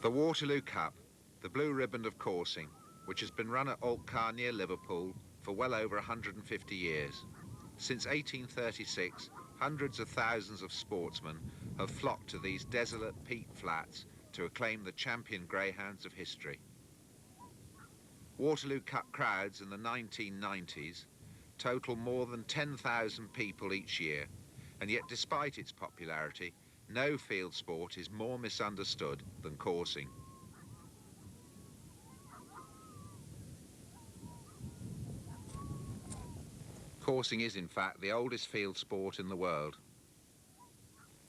The Waterloo Cup, the blue ribbon of coursing, which has been run at Altcar near Liverpool for well over 150 years. Since 1836, hundreds of thousands of sportsmen have flocked to these desolate peat flats to acclaim the champion greyhounds of history. Waterloo Cup crowds in the 1990s total more than 10,000 people each year, and yet despite its popularity, no field sport is more misunderstood than coursing. Coursing is in fact the oldest field sport in the world.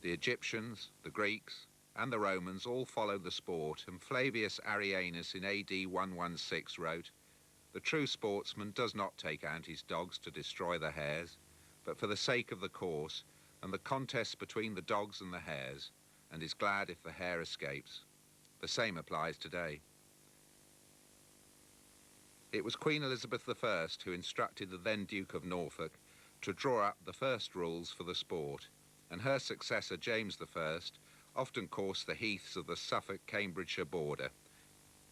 The Egyptians, the Greeks and the Romans all followed the sport, and Flavius Arrianus in AD 116 wrote, "The true sportsman does not take out his dogs to destroy the hares, but for the sake of the course and the contest between the dogs and the hares, and is glad if the hare escapes." The same applies today. It was Queen Elizabeth I who instructed the then Duke of Norfolk to draw up the first rules for the sport, and her successor James I often coursed the heaths of the Suffolk-Cambridgeshire border,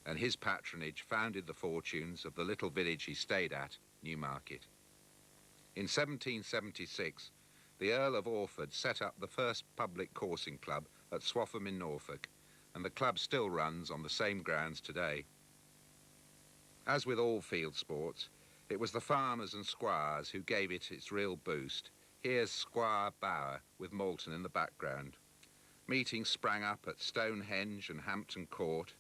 and his patronage founded the fortunes of the little village he stayed at, Newmarket. In 1776, the Earl of Orford set up the first public coursing club at Swaffham in Norfolk, and the club still runs on the same grounds today. As with all field sports, it was the farmers and squires who gave it its real boost. Here's Squire Bower with Malton in the background. Meetings sprang up at Stonehenge and Hampton Court,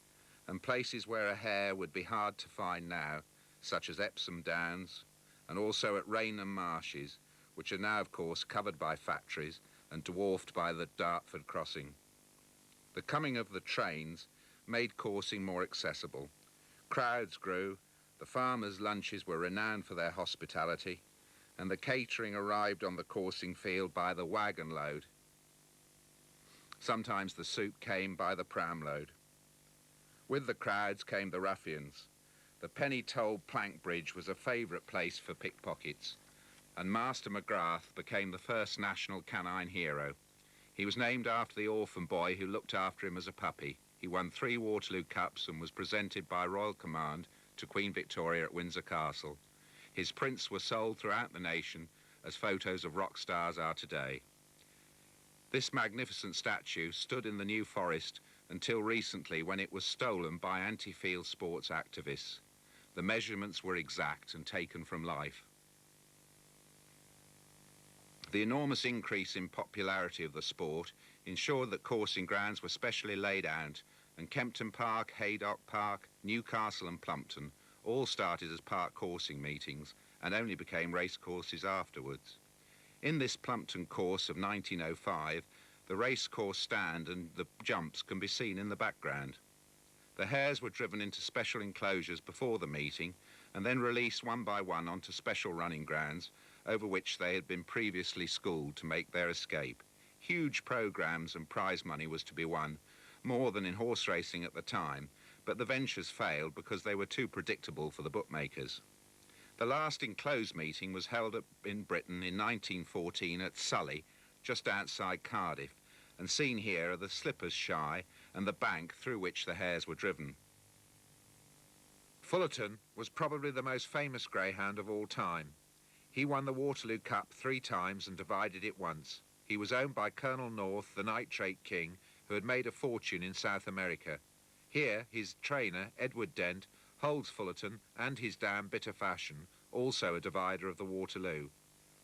and places where a hare would be hard to find now, such as Epsom Downs, and also at Rainham Marshes, which are now, of course, covered by factories and dwarfed by the Dartford crossing. The coming of the trains made coursing more accessible. Crowds grew, the farmers' lunches were renowned for their hospitality, and the catering arrived on the coursing field by the wagon load. Sometimes the soup came by the pram load. With the crowds came the ruffians. The penny-toll plank bridge was a favourite place for pickpockets, and Master McGrath became the first national canine hero. He was named after the orphan boy who looked after him as a puppy. He won 3 Waterloo Cups and was presented by royal command to Queen Victoria at Windsor Castle. His prints were sold throughout the nation as photos of rock stars are today. This magnificent statue stood in the New Forest until recently, when it was stolen by anti-field sports activists. The measurements were exact and taken from life. The enormous increase in popularity of the sport ensured that coursing grounds were specially laid out, and Kempton Park, Haydock Park, Newcastle and Plumpton all started as park coursing meetings and only became racecourses afterwards. In this Plumpton course of 1905, the racecourse stand and the jumps can be seen in the background. The hares were driven into special enclosures before the meeting and then released one by one onto special running grounds over which they had been previously schooled to make their escape. Huge programmes and prize money was to be won, more than in horse racing at the time, but the ventures failed because they were too predictable for the bookmakers. The last enclosed meeting was held in Britain in 1914 at Sully, just outside Cardiff, and seen here are the slippers shy and the bank through which the hares were driven. Fullerton was probably the most famous greyhound of all time. He won the Waterloo Cup 3 times and divided it once. He was owned by Colonel North, the nitrate king, who had made a fortune in South America. Here, his trainer, Edward Dent, holds Fullerton and his dam Bitter Fashion, also a divider of the Waterloo.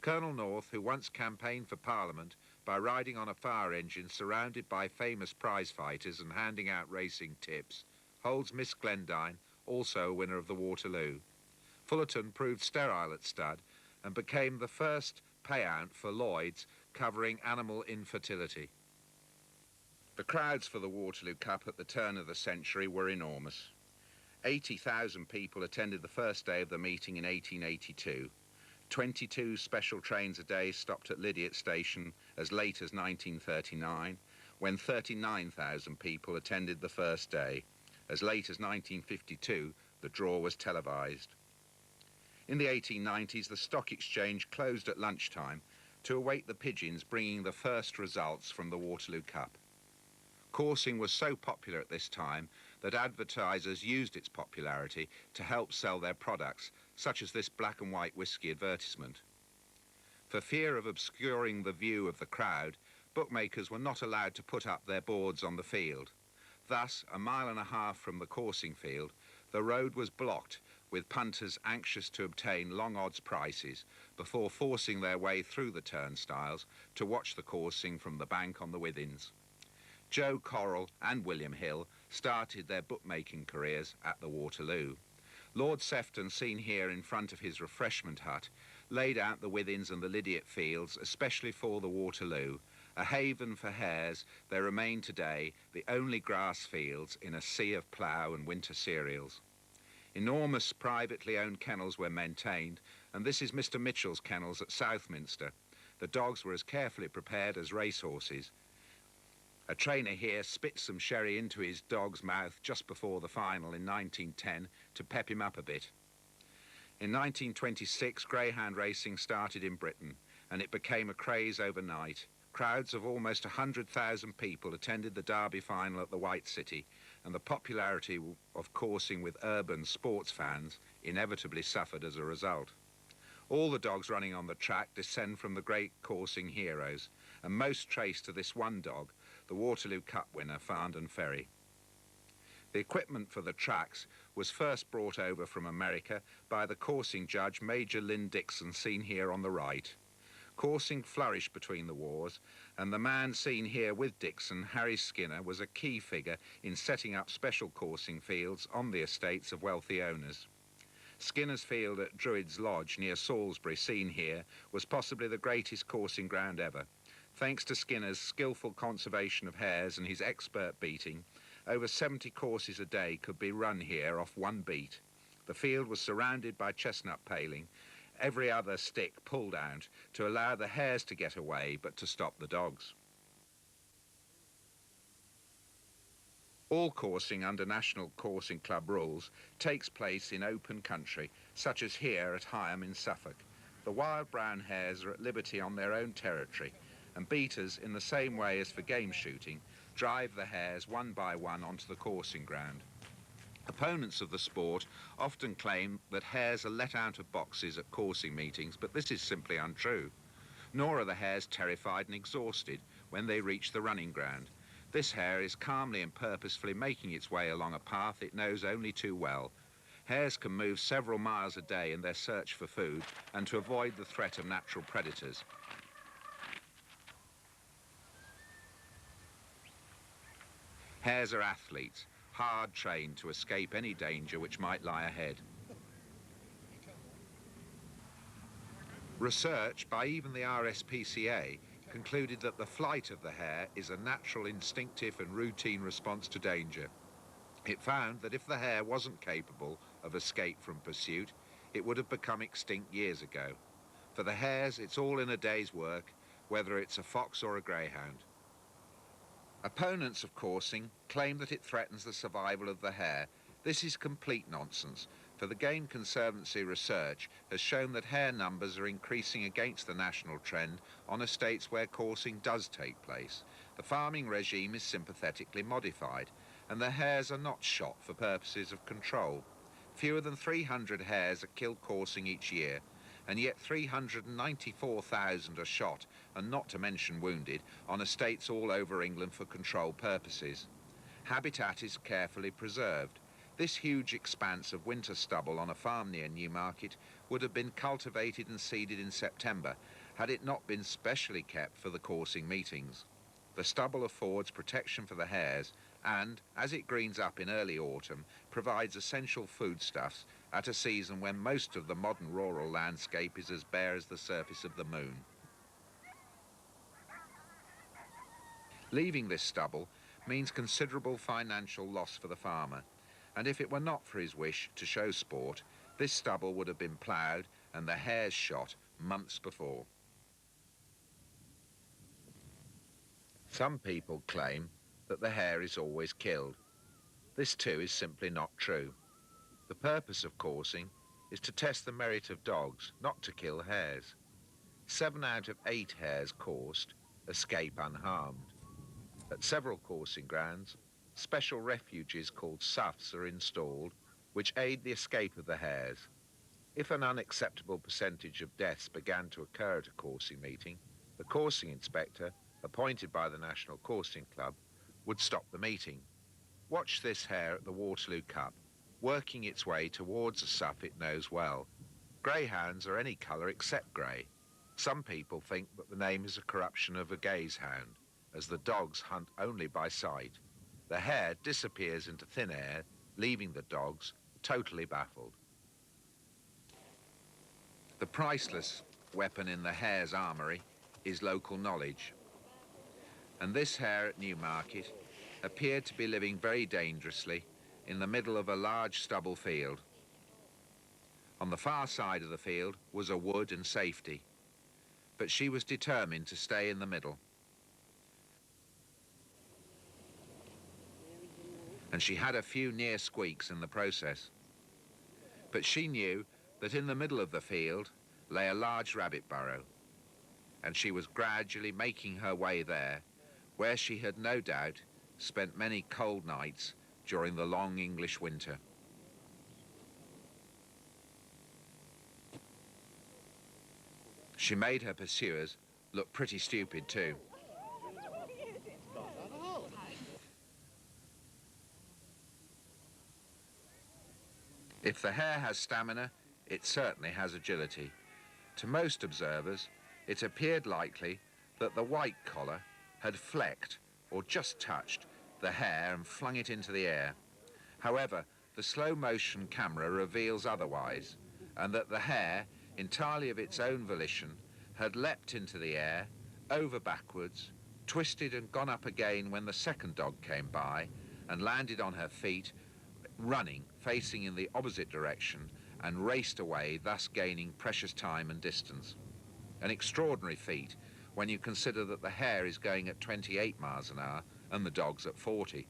Colonel North, who once campaigned for Parliament by riding on a fire engine surrounded by famous prize fighters and handing out racing tips, holds Miss Glendine, also a winner of the Waterloo. Fullerton proved sterile at stud and became the first payout for Lloyd's covering animal infertility. The crowds for the Waterloo Cup at the turn of the century were enormous. 80,000 people attended the first day of the meeting in 1882. 22 special trains a day stopped at Lydiate Station as late as 1939, when 39,000 people attended the first day. As late as 1952, the draw was televised. In the 1890s, the stock exchange closed at lunchtime to await the pigeons bringing the first results from the Waterloo Cup. Coursing was so popular at this time that advertisers used its popularity to help sell their products, such as this black and white whisky advertisement. For fear of obscuring the view of the crowd, bookmakers were not allowed to put up their boards on the field. Thus, a mile and a half from the coursing field, the road was blocked with punters anxious to obtain long odds prices before forcing their way through the turnstiles to watch the coursing from the bank on the Withins. Joe Correll and William Hill started their bookmaking careers at the Waterloo. Lord Sefton, seen here in front of his refreshment hut, laid out the Withins and the Lydiate fields especially for the Waterloo. A haven for hares, they remain today the only grass fields in a sea of plough and winter cereals. Enormous privately owned kennels were maintained, and this is Mr. Mitchell's kennels at Southminster. The dogs were as carefully prepared as racehorses. A trainer here spit some sherry into his dog's mouth just before the final in 1910 to pep him up a bit. In 1926, greyhound racing started in Britain, and it became a craze overnight. Crowds of almost 100,000 people attended the Derby final at the White City, and the popularity of coursing with urban sports fans inevitably suffered as a result. All the dogs running on the track descend from the great coursing heroes, and most trace to this one dog, the Waterloo Cup winner, Farndon Ferry. The equipment for the tracks was first brought over from America by the coursing judge Major Lynn Dixon, seen here on the right. Coursing flourished between the wars, and the man seen here with Dixon, Harry Skinner, was a key figure in setting up special coursing fields on the estates of wealthy owners. Skinner's field at Druid's Lodge near Salisbury, seen here, was possibly the greatest coursing ground ever. Thanks to Skinner's skillful conservation of hares and his expert beating, over 70 courses a day could be run here off one beat. The field was surrounded by chestnut paling, every other stick pulled out to allow the hares to get away but to stop the dogs. All coursing under National Coursing Club rules takes place in open country, such as here at Higham in Suffolk. The wild brown hares are at liberty on their own territory, and beaters, in the same way as for game shooting, drive the hares one by one onto the coursing ground. Opponents of the sport often claim that hares are let out of boxes at coursing meetings, but this is simply untrue. Nor are the hares terrified and exhausted when they reach the running ground. This hare is calmly and purposefully making its way along a path it knows only too well. Hares can move several miles a day in their search for food and to avoid the threat of natural predators. Hares are athletes, hard trained to escape any danger which might lie ahead. Research by even the RSPCA concluded that the flight of the hare is a natural, instinctive and routine response to danger. It found that if the hare wasn't capable of escape from pursuit, it would have become extinct years ago. For the hares, it's all in a day's work, whether it's a fox or a greyhound. Opponents of coursing claim that it threatens the survival of the hare. This is complete nonsense, for the Game Conservancy research has shown that hare numbers are increasing against the national trend on estates where coursing does take place. The farming regime is sympathetically modified, and the hares are not shot for purposes of control. Fewer than 300 hares are killed coursing each year, and yet 394,000 are shot, and not to mention wounded, on estates all over England for control purposes. Habitat is carefully preserved. This huge expanse of winter stubble on a farm near Newmarket would have been cultivated and seeded in September had it not been specially kept for the coursing meetings. The stubble affords protection for the hares and, as it greens up in early autumn, provides essential foodstuffs at a season when most of the modern rural landscape is as bare as the surface of the moon. Leaving this stubble means considerable financial loss for the farmer, and if it were not for his wish to show sport, this stubble would have been ploughed and the hares shot months before. Some people claim that the hare is always killed. This too is simply not true. The purpose of coursing is to test the merit of dogs, not to kill hares. 7 out of 8 hares coursed escape unharmed. At several coursing grounds, special refuges called soughs are installed, which aid the escape of the hares. If an unacceptable percentage of deaths began to occur at a coursing meeting, the coursing inspector, appointed by the National Coursing Club, would stop the meeting. Watch this hare at the Waterloo Cup, working its way towards a sough it knows well. Greyhounds are any colour except grey. Some people think that the name is a corruption of a gazehound, as the dogs hunt only by sight. The hare disappears into thin air, leaving the dogs totally baffled. The priceless weapon in the hare's armoury is local knowledge. And this hare at Newmarket appeared to be living very dangerously in the middle of a large stubble field. On the far side of the field was a wood and safety, but she was determined to stay in the middle. And she had a few near squeaks in the process. But she knew that in the middle of the field lay a large rabbit burrow, and she was gradually making her way there, where she had no doubt spent many cold nights during the long English winter. She made her pursuers look pretty stupid too. If the hare has stamina, it certainly has agility. To most observers, it appeared likely that the white collar had flecked or just touched the hare and flung it into the air. However, the slow motion camera reveals otherwise, and that the hare, entirely of its own volition, had leapt into the air, over backwards, twisted and gone up again when the second dog came by, and landed on her feet, running, facing in the opposite direction, and raced away, thus gaining precious time and distance. An extraordinary feat when you consider that the hare is going at 28 miles an hour and the dog's at 40.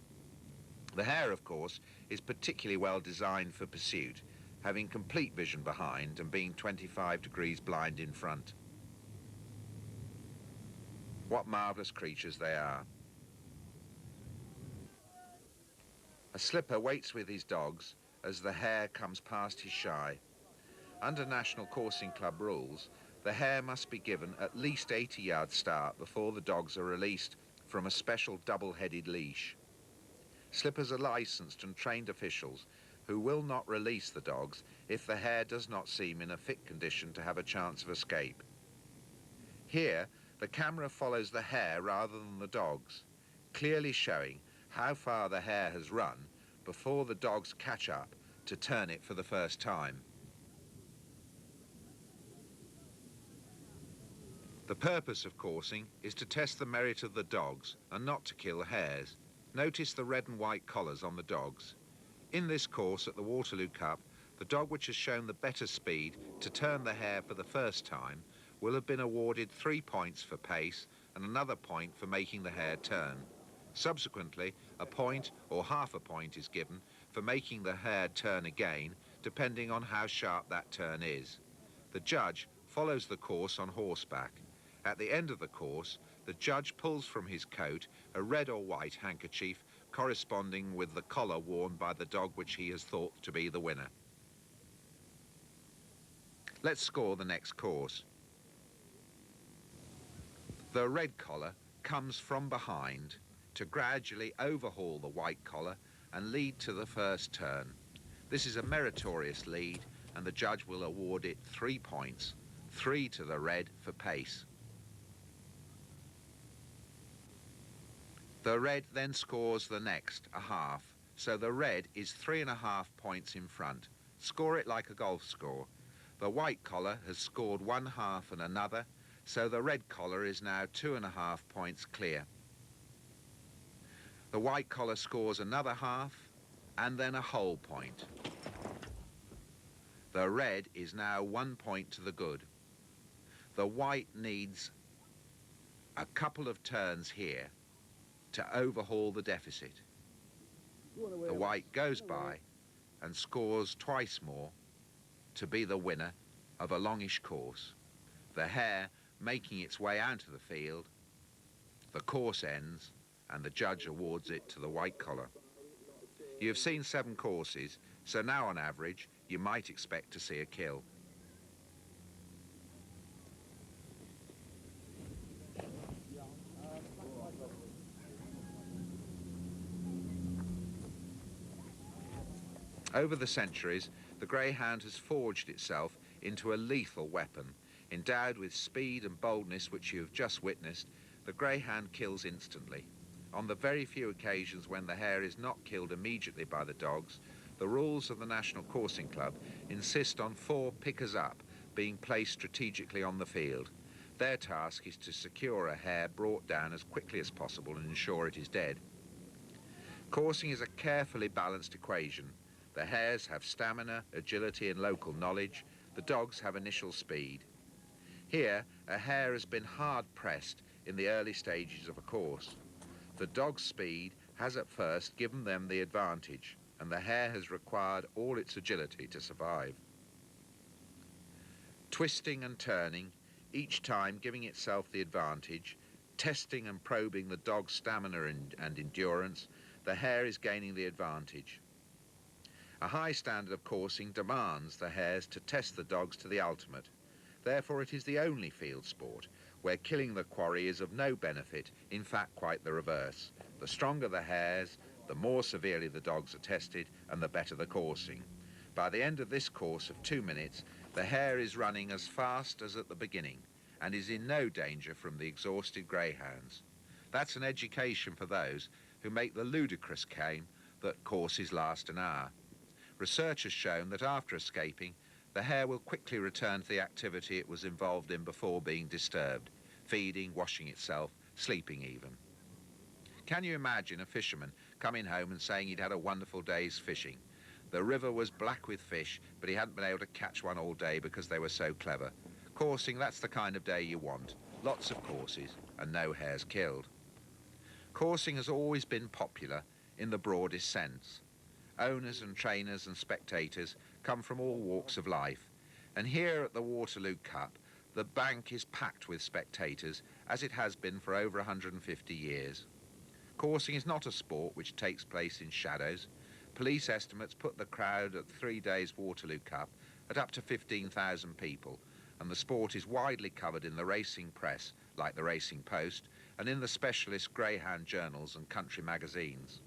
The hare, of course, is particularly well designed for pursuit, having complete vision behind and being 25 degrees blind in front. What marvellous creatures they are. A slipper waits with his dogs as the hare comes past his shy. Under National Coursing Club rules, the hare must be given at least 80 yards start before the dogs are released from a special double-headed leash. Slippers are licensed and trained officials who will not release the dogs if the hare does not seem in a fit condition to have a chance of escape. Here, the camera follows the hare rather than the dogs, clearly showing how far the hare has run before the dogs catch up to turn it for the first time. The purpose of coursing is to test the merit of the dogs and not to kill hares. Notice the red and white collars on the dogs. In this course at the Waterloo Cup, the dog which has shown the better speed to turn the hare for the first time will have been awarded 3 points for pace and another point for making the hare turn. Subsequently, a point or half a point is given for making the hare turn again, depending on how sharp that turn is. The judge follows the course on horseback. At the end of the course, the judge pulls from his coat a red or white handkerchief corresponding with the collar worn by the dog which he has thought to be the winner. Let's score the next course. The red collar comes from behind to gradually overhaul the white collar and lead to the first turn. This is a meritorious lead, and the judge will award it 3 points, 3 to the red for pace. The red then scores the next, a half, so the red is 3.5 points in front. Score it like a golf score. The white collar has scored 1 half and another, so the red collar is now 2.5 points clear. The white collar scores another half and then a whole point. The red is now 1 point to the good. The white needs a couple of turns here to overhaul the deficit. The white goes by and scores twice more to be the winner of a longish course. The hare making its way out of the field, the course ends, and the judge awards it to the white collar. You have seen 7 courses, so now on average you might expect to see a kill. Over the centuries, the greyhound has forged itself into a lethal weapon. Endowed with speed and boldness which you have just witnessed, the greyhound kills instantly. On the very few occasions when the hare is not killed immediately by the dogs, the rules of the National Coursing Club insist on 4 pickers-up being placed strategically on the field. Their task is to secure a hare brought down as quickly as possible and ensure it is dead. Coursing is a carefully balanced equation. The hares have stamina, agility and local knowledge. The dogs have initial speed. Here, a hare has been hard pressed in the early stages of a course. The dog's speed has at first given them the advantage, and the hare has required all its agility to survive. Twisting and turning, each time giving itself the advantage, testing and probing the dog's stamina and endurance, the hare is gaining the advantage. A high standard of coursing demands the hares to test the dogs to the ultimate. Therefore it is the only field sport where killing the quarry is of no benefit, in fact quite the reverse. The stronger the hares, the more severely the dogs are tested and the better the coursing. By the end of this course of 2 minutes, the hare is running as fast as at the beginning and is in no danger from the exhausted greyhounds. That's an education for those who make the ludicrous claim that courses last an hour. Research has shown that after escaping, the hare will quickly return to the activity it was involved in before being disturbed, feeding, washing itself, sleeping even. Can you imagine a fisherman coming home and saying he'd had a wonderful day's fishing? The river was black with fish, but he hadn't been able to catch one all day because they were so clever. Coursing, that's the kind of day you want. Lots of courses and no hares killed. Coursing has always been popular in the broadest sense. Owners and trainers and spectators come from all walks of life, and here at the Waterloo Cup the bank is packed with spectators, as it has been for over 150 years. Coursing is not a sport which takes place in shadows. Police estimates put the crowd at 3 days Waterloo Cup at up to 15,000 people, and the sport is widely covered in the racing press, like the Racing Post, and in the specialist greyhound journals and country magazines.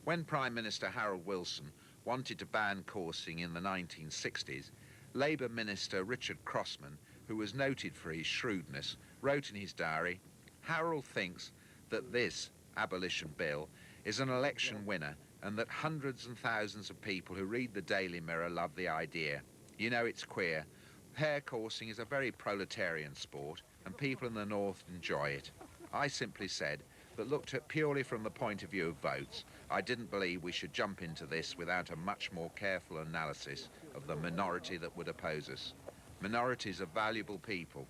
When Prime Minister Harold Wilson wanted to ban coursing in the 1960s, Labour Minister Richard Crossman, who was noted for his shrewdness, wrote in his diary, "Harold thinks that this abolition bill is an election winner and that hundreds and thousands of people who read the Daily Mirror love the idea. You know, it's queer. Hare coursing is a very proletarian sport and people in the north enjoy it. I simply said that looked at purely from the point of view of votes, I didn't believe we should jump into this without a much more careful analysis of the minority that would oppose us. Minorities are valuable people.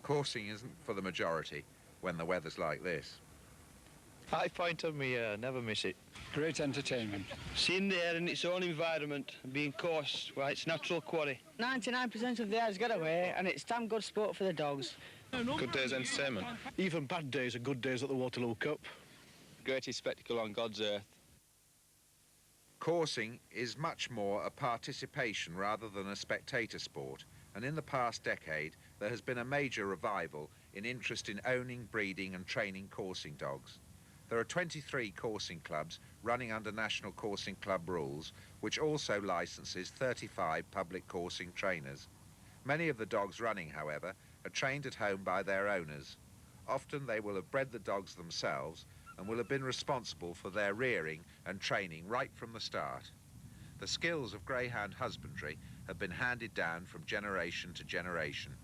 Coursing isn't for the majority when the weather's like this." High point of me, never miss it. Great entertainment. Seeing the air in its own environment and being coursed by its natural quarry. 99% of the air's got away, and it's damn good sport for the dogs. Good day's entertainment. Even bad days are good days at the Waterloo Cup. Greatest spectacle on God's earth. Coursing is much more a participation rather than a spectator sport, and in the past decade there has been a major revival in interest in owning, breeding and training coursing dogs. There are 23 coursing clubs running under National Coursing Club rules, which also licenses 35 public coursing trainers. Many of the dogs running, however, are trained at home by their owners. Often they will have bred the dogs themselves and will have been responsible for their rearing and training right from the start. The skills of greyhound husbandry have been handed down from generation to generation.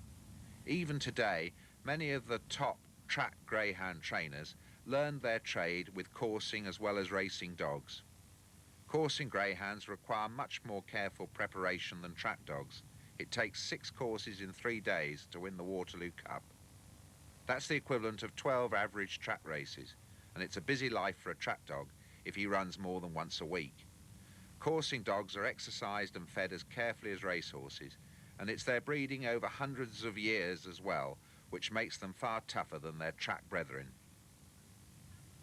Even today, many of the top track greyhound trainers learned their trade with coursing as well as racing dogs. Coursing greyhounds require much more careful preparation than track dogs. It takes 6 courses in 3 days to win the Waterloo Cup. That's the equivalent of 12 average track races, and it's a busy life for a track dog if he runs more than once a week. Coursing dogs are exercised and fed as carefully as racehorses, and it's their breeding over hundreds of years as well, which makes them far tougher than their track brethren.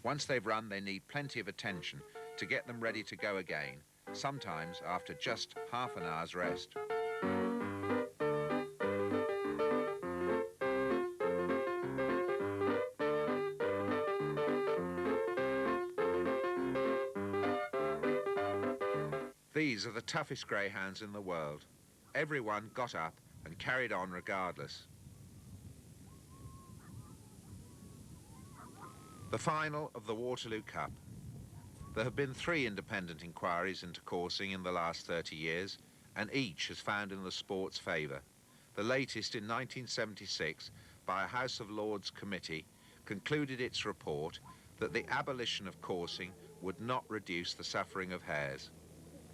Once they've run, they need plenty of attention to get them ready to go again, sometimes after just half an hour's rest. These are the toughest greyhounds in the world. Everyone got up and carried on regardless. The final of the Waterloo Cup. There have been 3 independent inquiries into coursing in the last 30 years, and each has found in the sport's favour. The latest in 1976 by a House of Lords committee concluded its report that the abolition of coursing would not reduce the suffering of hares.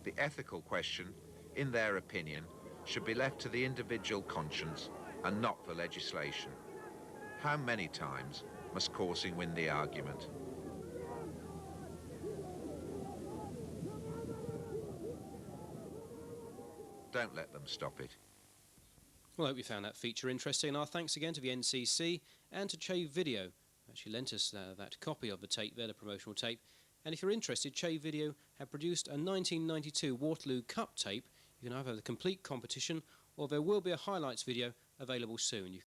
The ethical question, in their opinion, should be left to the individual conscience and not for legislation. How many times must coursing win the argument? Don't let them stop it. Well, I hope you found that feature interesting, and our thanks again to the NCC and to Chave Video, who actually lent us that copy of the tape there, the promotional tape. And if you're interested, Chave Video have produced a 1992 Waterloo Cup tape. You can either have the complete competition, or there will be a highlights video available soon.